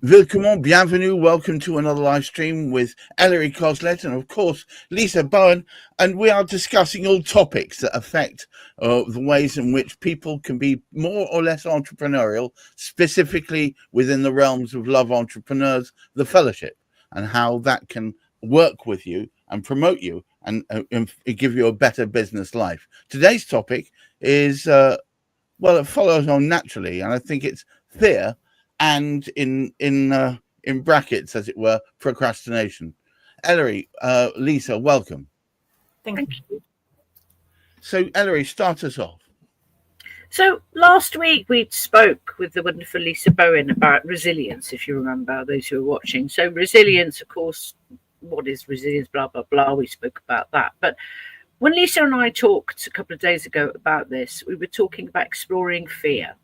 Willkommen, bienvenue, welcome to another live stream with Ellery Coslet and, of course, Lisa Bowen. And we are discussing all topics that affect the ways in which people can be more or less entrepreneurial, specifically within the realms of Love Entrepreneurs, the Fellowship, and how that can work with you and promote you and give you a better business life. Today's topic is, it follows on naturally, and I think it's fear and in brackets, as it were, procrastination. Ellery, Lisa, welcome. Thank you. So, Ellery, start us off. So last week we spoke with the wonderful Lisa Bowen about resilience, if you remember, those who are watching. So resilience, of course, what is resilience, blah, blah, blah. We spoke about that. But when Lisa and I talked a couple of days ago about this, we were talking about exploring fear.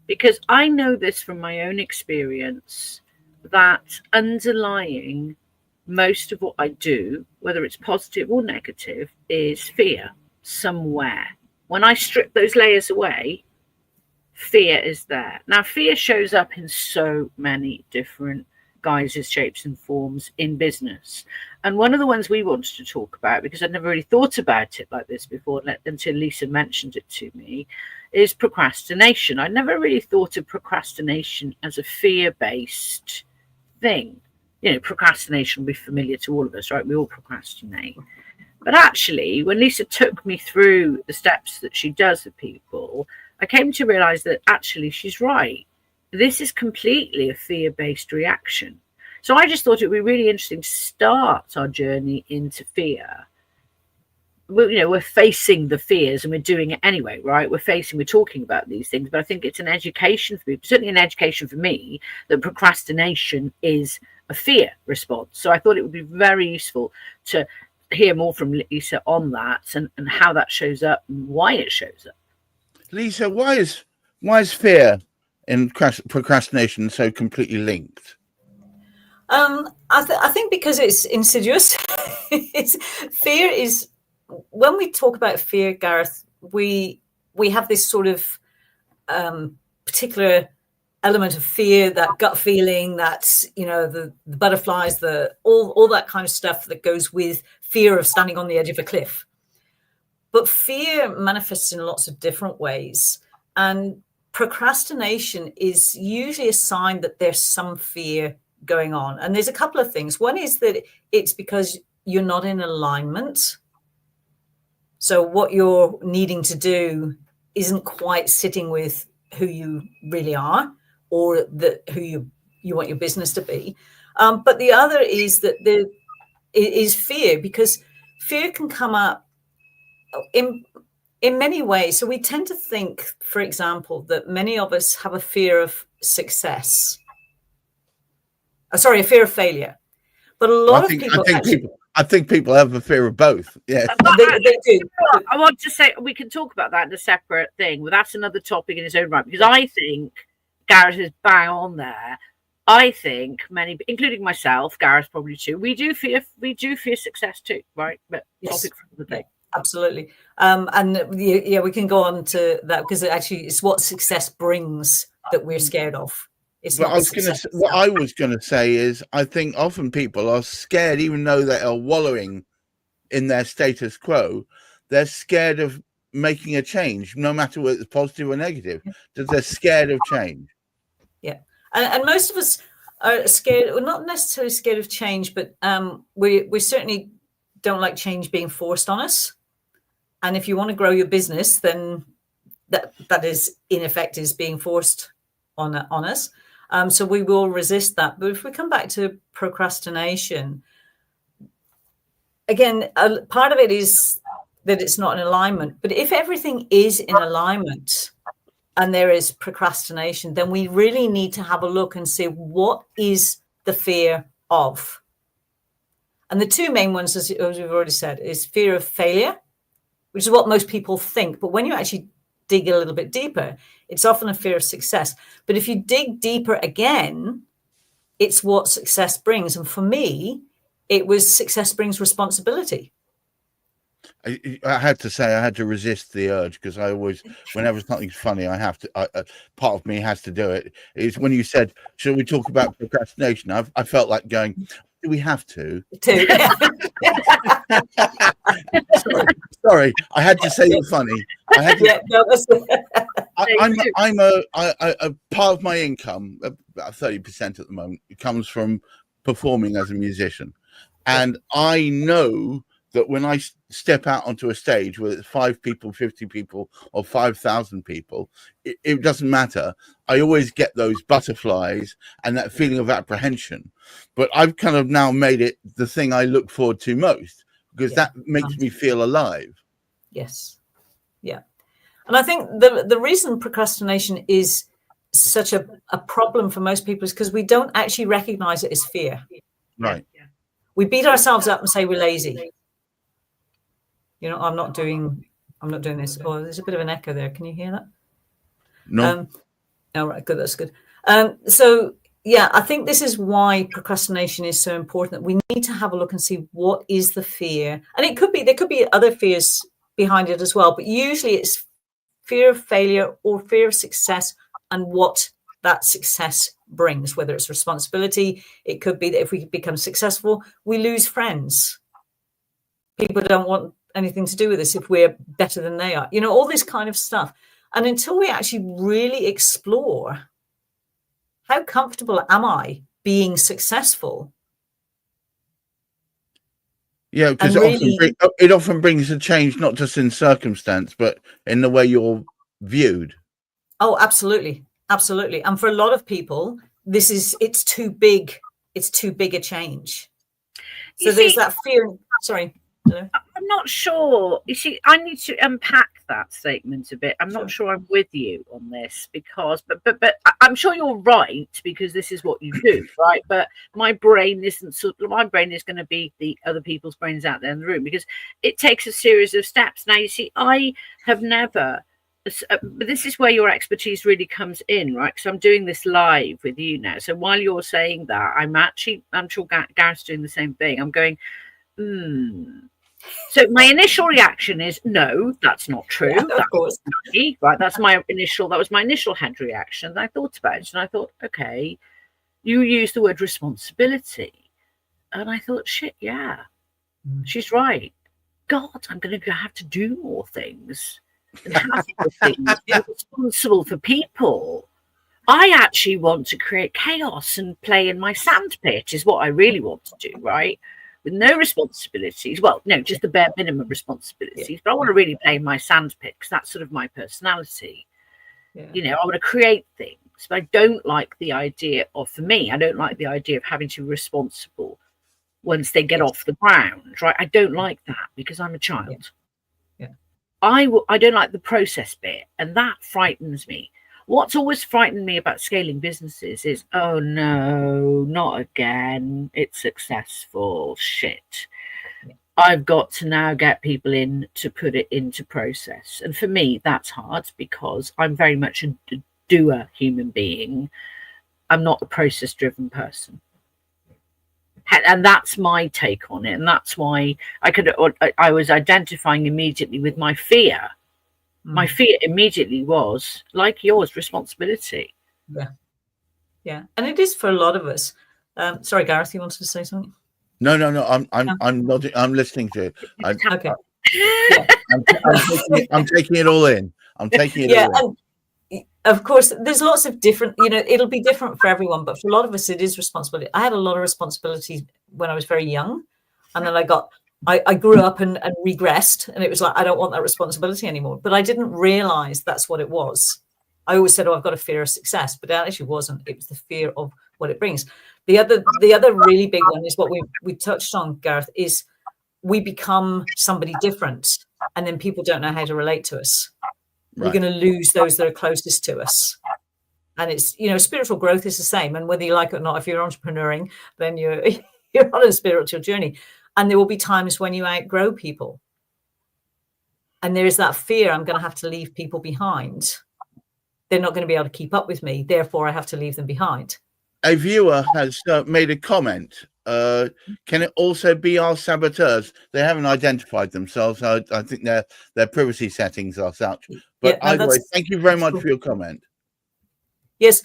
Because I know this from my own experience, that underlying most of what I do, whether it's positive or negative, is fear somewhere. When I strip those layers away, fear is there. Now, fear shows up in so many different guises, shapes and forms in business. And one of the ones we wanted to talk about, because I'd never really thought about it like this before until Lisa mentioned it to me, is procrastination. I never really thought of procrastination as a fear-based thing. You know, procrastination will be familiar to all of us, right? We all procrastinate. But actually, when Lisa took me through the steps that she does with people, I came to realize that actually she's right. This is completely a fear-based reaction. So I just thought it would be really interesting to start our journey into fear. We're facing the fears and we're doing it anyway, right? We're talking about these things, but I think it's an education for people, certainly an education for me, that procrastination is a fear response. So I thought it would be very useful to hear more from Lisa on that and how that shows up and why it shows up. Lisa, why is fear and procrastination so completely linked? I think because it's insidious. Fear is, when we talk about fear, Gareth, we have this sort of particular element of fear, that gut feeling, that's, the butterflies, all that kind of stuff that goes with fear of standing on the edge of a cliff. But fear manifests in lots of different ways. And procrastination is usually a sign that there's some fear going on. And there's a couple of things. One is that it's because you're not in alignment. So what you're needing to do isn't quite sitting with who you really are or who you want your business to be. But the other is that it is fear, because fear can come up in many ways. So we tend to think, for example, that many of us have a fear of success. A fear of failure. But a lot of people... I think people have a fear of both. Yeah, they do. I want to say we can talk about that in a separate thing, but that's another topic in its own right. Because I think Gareth is bang on there. I think many, including myself, Gareth probably too, we do fear success too, right? But yes. Topic for the day. Absolutely. And we can go on to that, because actually it's what success brings that we're scared of. What I was going to say is, I think often people are scared, even though they are wallowing in their status quo, they're scared of making a change, no matter whether it's positive or negative. They're scared of change. Yeah. And most of us are scared, well, not necessarily scared of change, but we certainly don't like change being forced on us. And if you want to grow your business, then that is, in effect, is being forced on us. So we will resist that. But if we come back to procrastination, again, part of it is that it's not in alignment. But if everything is in alignment and there is procrastination, then we really need to have a look and see, what is the fear of? And the two main ones, as we've already said, is fear of failure, which is what most people think. But when you actually dig a little bit deeper, it's often a fear of success. But if you dig deeper again, it's what success brings. And for me, it was success brings responsibility. I had to say I had to resist the urge, because I always, whenever something's funny, I have to. Part of me has to do it. It's when you said, "Shall we talk about procrastination?" I felt like going, "Do we have to?" Sorry, I had to say the funny. I had to, I'm a part of my income, about 30% at the moment, it comes from performing as a musician, and I know that when I step out onto a stage, whether it's 5 people, 50 people, or 5,000 people, it doesn't matter. I always get those butterflies and that feeling of apprehension. But I've kind of now made it the thing I look forward to most, because that makes me feel alive. Yes. Yeah. And I think the reason procrastination is such a problem for most people is because we don't actually recognize it as fear. Right. We beat ourselves up and say we're lazy. You know, I'm not doing this. Oh, there's a bit of an echo there. Can you hear that? No. Oh, right. Good. That's good. So, yeah, I think this is why procrastination is so important. We need to have a look and see what is the fear. And there could be other fears behind it as well. But usually it's fear of failure or fear of success and what that success brings, whether it's responsibility. It could be that if we become successful, we lose friends. People don't want anything to do with us if we're better than they are, you know, all this kind of stuff. And until we actually really explore how comfortable am I being successful? Yeah, because it often brings a change, not just in circumstance, but in the way you're viewed. Oh, absolutely. Absolutely. And for a lot of people, it's too big. It's too big a change. So there's that fear. Sorry. I'm not sure. You see, I need to unpack that statement a bit. I'm not sure I'm with you on this, because, but I'm sure you're right, because this is what you do, right? But my brain is going to be the other people's brains out there in the room, because it takes a series of steps. Now, you see, I have never. But this is where your expertise really comes in, right? Because I'm doing this live with you now. So while you're saying that, I'm sure Gareth's doing the same thing. I'm going, So my initial reaction is, no, that's not true. Yeah, of course. Right. That was my initial head reaction. I thought about it and I thought, okay, you used the word responsibility. And I thought, shit, yeah, she's right. God, I'm going to have to do more things. And have more things, be responsible for people. I actually want to create chaos and play in my sandpit is what I really want to do, right? With no responsibilities. Well, no, just the bare minimum responsibilities. But I want to really play in my sandpit, because that's sort of my personality. Yeah. You know, I want to create things, but I don't like the idea of, for me, I don't like the idea of having to be responsible once they get off the ground, right? I don't like that, because I'm a child. Yeah. I don't like the process bit, and that frightens me. What's always frightened me about scaling businesses is, oh no, not again. It's successful. Shit. I've got to now get people in to put it into process. And for me, that's hard, because I'm very much a doer human being. I'm not a process-driven person. And that's my take on it. And that's why I was identifying immediately with my fear. My fear immediately was, like yours, responsibility. Yeah, and it is for a lot of us. Sorry, Gareth, you wanted to say something? No. I'm nodding. I'm listening to it. Okay. I'm taking it all in. I'm taking it all in. And of course, there's lots of different. You know, it'll be different for everyone, but for a lot of us, it is responsibility. I had a lot of responsibilities when I was very young, and then I grew up and regressed, and it was like, I don't want that responsibility anymore. But I didn't realize that's what it was. I always said, oh, I've got a fear of success, but it actually wasn't. It was the fear of what it brings. The other really big one is what we touched on, Gareth, is we become somebody different, and then people don't know how to relate to us. Right. We're going to lose those that are closest to us. And it's, you know, spiritual growth is the same. And whether you like it or not, if you're entrepreneuring, then you're on a spiritual journey. And there will be times when you outgrow people. And there is that fear, I'm going to have to leave people behind. They're not going to be able to keep up with me. Therefore, I have to leave them behind. a viewer has made a comment. Can it also be our saboteurs? They haven't identified themselves. I think their privacy settings are such. But Yeah, no, either way, thank you very much cool. for your comment. Yes.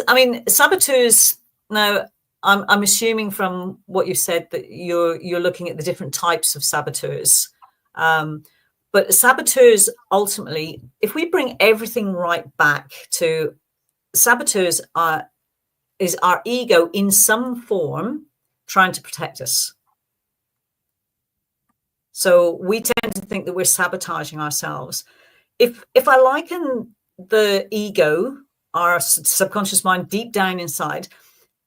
I mean, saboteurs. Now, I'm assuming from what you said that you're looking at the different types of saboteurs. But saboteurs, ultimately, if we bring everything right back to saboteurs, is our ego in some form trying to protect us. So we tend to think that we're sabotaging ourselves. If I liken the ego, our subconscious mind deep down inside,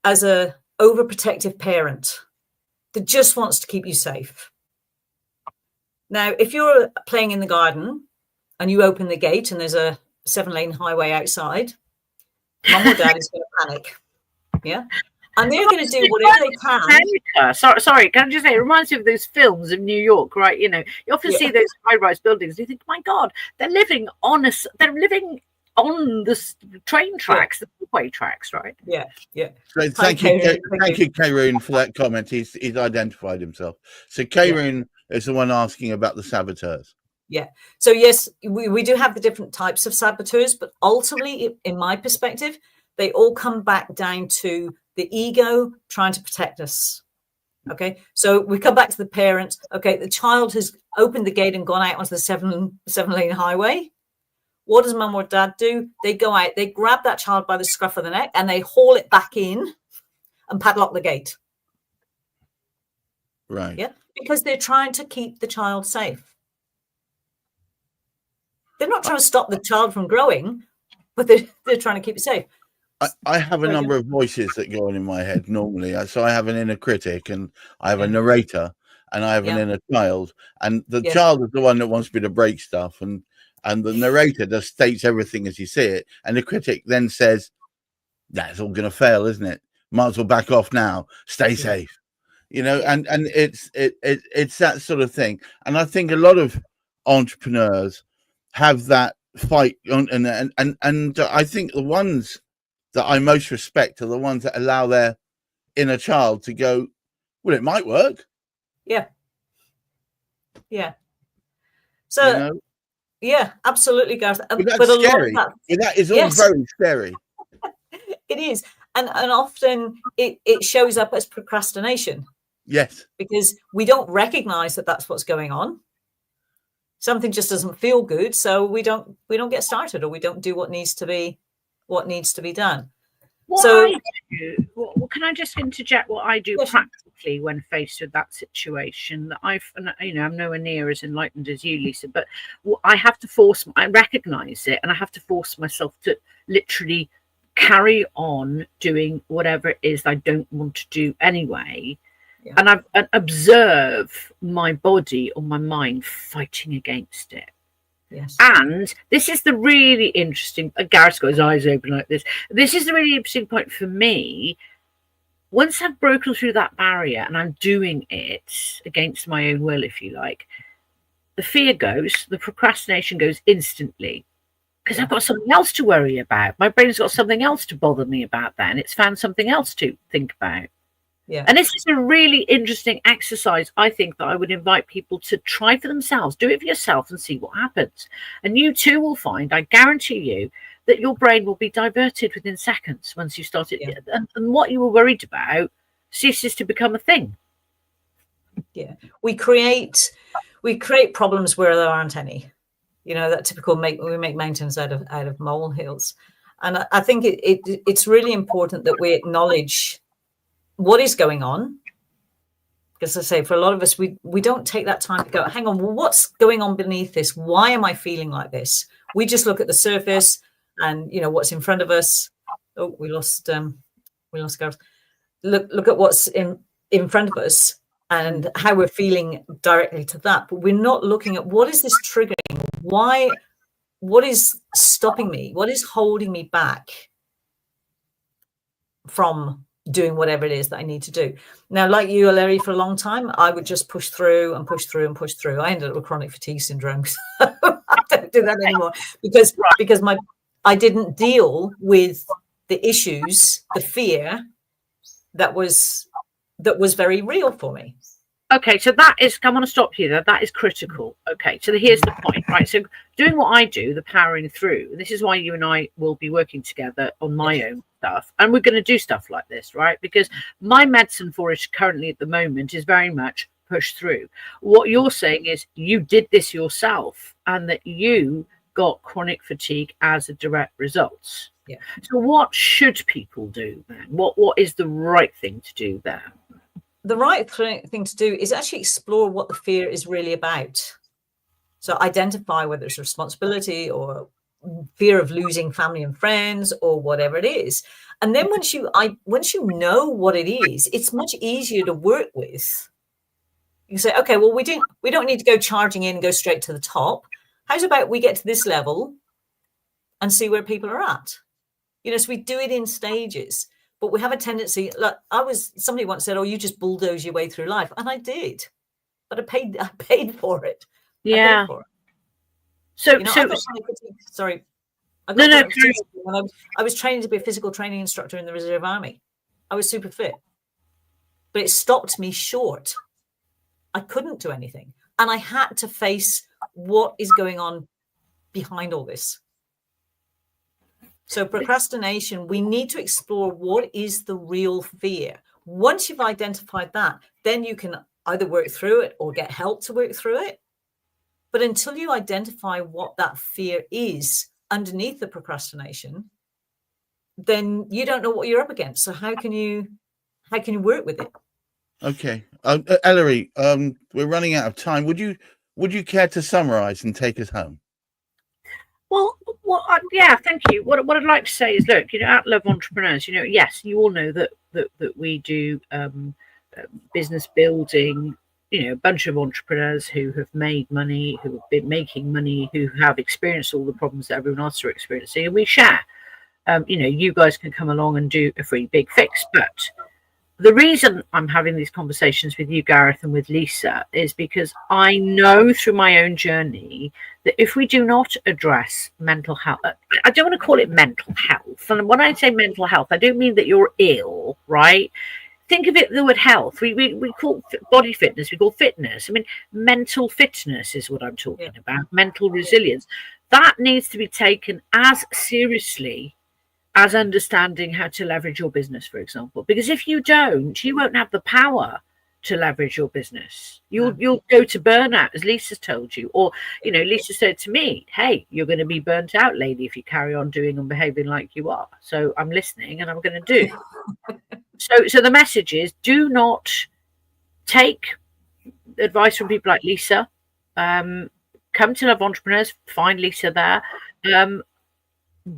as a overprotective parent that just wants to keep you safe. Now, if you're playing in the garden and you open the gate and there's a 7-lane highway outside, mum or dad is going to panic. Yeah. And they're going to do whatever they can. Sorry, can I just say, it reminds me of those films in New York, right? You know, you often see those high-rise buildings. And you think, my God, they're living on the train tracks, the footway tracks, right? Yeah. So thank you, Kayroon, for that comment. He's identified himself. So Kayroon is the one asking about the saboteurs. Yeah. So yes, we do have the different types of saboteurs, but ultimately, in my perspective, they all come back down to the ego trying to protect us. Okay. So we come back to the parents. Okay. The child has opened the gate and gone out onto the 7-lane highway. What does mum or dad do? They go out, they grab that child by the scruff of the neck and they haul it back in and padlock the gate. Right. Yeah. Because they're trying to keep the child safe. They're not trying to stop the child from growing, but they're trying to keep it safe. I have a number of voices that go on in my head normally. So I have an inner critic and I have a narrator and I have an inner child. And the child is the one that wants me to break stuff. And the narrator just states everything as you see it. And the critic then says, that's all going to fail, isn't it? Might as well back off now. Stay safe. You know, and it's that sort of thing. And I think a lot of entrepreneurs have that fight on, and I think the ones that I most respect are the ones that allow their inner child to go, well, it might work. Yeah. So, you know? Yeah, absolutely, Gareth. But that's scary. That is all very scary. It is. And often it shows up as procrastination. Yes. Because we don't recognize that that's what's going on. Something just doesn't feel good, so we don't get started, or we don't do what needs to be done. Can I just interject what I do practically when faced with that situation? That I'm nowhere near as enlightened as you, Lisa, but I recognize it, and I have to force myself to literally carry on doing whatever it is I don't want to do anyway. Yeah. And I observe my body or my mind fighting against it. Yes. And this is the really interesting. Gareth's got his eyes open like this. This is the really interesting point for me. Once I've broken through that barrier and I'm doing it against my own will, if you like, the fear goes, the procrastination goes instantly, because I've got something else to worry about. My brain's got something else to bother me about then. It's found something else to think about. Yeah. And this is a really interesting exercise, I think, that I would invite people to try for themselves. Do it for yourself and see what happens. And you too will find, I guarantee you, that your brain will be diverted within seconds once you start it. Yeah. And what you were worried about ceases to become a thing. Yeah. We create problems where there aren't any. You know, that typical we make mountains out of molehills. And I think it's really important that we acknowledge what is going on, because I say for a lot of us, we don't take that time to go, hang on, well, what's going on beneath this? Why am I feeling like this? We just look at the surface and, you know, what's in front of us. Oh, we lost Gareth. Look at what's in front of us and how we're feeling directly to that. But we're not looking at what is this triggering? Why? What is stopping me? What is holding me back from doing whatever it is that I need to do? Now, like you, Larry, for a long time, I would just push through and push through and push through. I ended up with chronic fatigue syndrome. So I don't do that anymore because I didn't deal with the issues, the fear that was very real for me. Okay, so that is, I want to stop you there. That is critical. Okay, so here's the point, right? So doing what I do, the powering through, and this is why you and I will be working together on my own stuff. And we're going to do stuff like this, right? Because my medicine for it currently at the moment is very much push through. What you're saying is you did this yourself and that you got chronic fatigue as a direct result. Yeah. So what should people do then? What is the right thing to do there? The right thing to do is actually explore what the fear is really about. So identify whether it's responsibility or fear of losing family and friends or whatever it is. And then once you know what it is, it's much easier to work with. You say, okay, well, we don't need to go charging in and go straight to the top. How's about we get to this level and see where people are at? So we do it in stages. But we have a tendency, like somebody once said, oh, you just bulldoze your way through life. And I did, but I paid for it. Yeah. So, Sorry. I was training to be a physical training instructor in the Reserve Army. I was super fit, but it stopped me short. I couldn't do anything. And I had to face what is going on behind all this. So procrastination, we need to explore what is the real fear. Once you've identified that, then you can either work through it or get help to work through it. But until you identify what that fear is underneath the procrastination, then you don't know what you're up against. So how can you work with it? Okay. Ellery, we're running out of time. Would you care to summarize and take us home? Well, yeah, thank you. What I'd like to say is, look, at Love Entrepreneurs, yes, you all know that we do business building, a bunch of entrepreneurs who have made money, who have been making money, who have experienced all the problems that everyone else are experiencing, and we share. You guys can come along and do a free big fix, but the reason I'm having these conversations with you, Gareth, and with Lisa is because I know through my own journey that if we do not address mental health, I don't want to call it mental health. And when I say mental health, I don't mean that you're ill, right? Think of it, the word health. We call body fitness, we call fitness. I mean, mental fitness is what I'm talking about, mental resilience. That needs to be taken as seriously as understanding how to leverage your business, for example, because if you don't, you won't have the power to leverage your business. You'll go to burnout, as Lisa's told you, or Lisa said to me, hey, you're going to be burnt out, lady, if you carry on doing and behaving like you are. So I'm listening and I'm going to do. So the message is, do not take advice from people like Lisa. Come to Love Entrepreneurs, find Lisa there.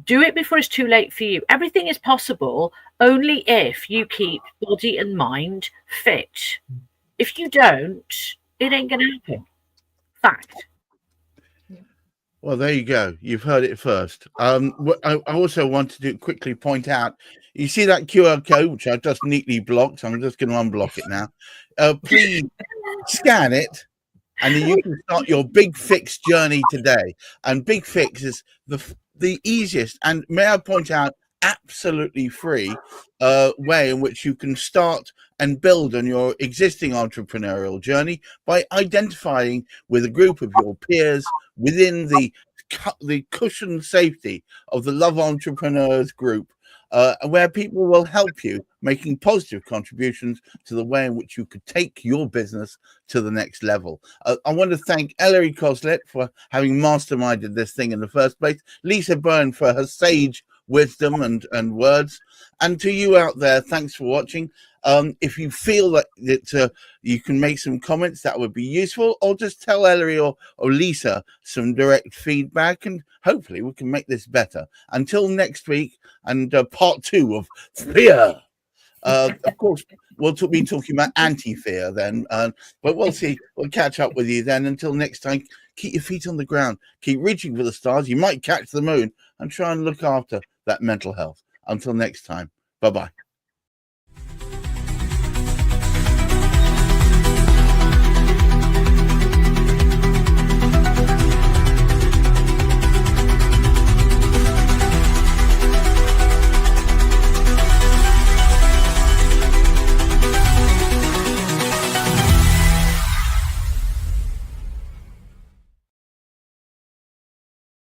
Do it before it's too late for you. Everything is possible only if you keep body and mind fit. If you don't, it ain't going to happen. Fact. Well, there you go. You've heard it first. I also wanted to quickly point out, you see that QR code, which I just neatly blocked. I'm just going to unblock it now. Please scan it, and then you can start your Big Fix journey today. And Big Fix is the easiest, and may I point out, absolutely free way in which you can start and build on your existing entrepreneurial journey by identifying with a group of your peers within the cushioned safety of the Love Entrepreneurs group, where people will help you making positive contributions to the way in which you could take your business to the next level. I want to thank Ellery Coslet for having masterminded this thing in the first place, Lisa Byrne for her sage wisdom and words, and to you out there, thanks for watching. If you feel that you can make some comments, that would be useful, or just tell Ellery or Lisa some direct feedback, and hopefully we can make this better. Until next week, and part 2 of fear. Of course, we'll be talking about anti-fear then, but we'll see. We'll catch up with you then. Until next time, keep your feet on the ground, keep reaching for the stars. You might catch the moon, and try and look after that mental health. Until next time, bye-bye.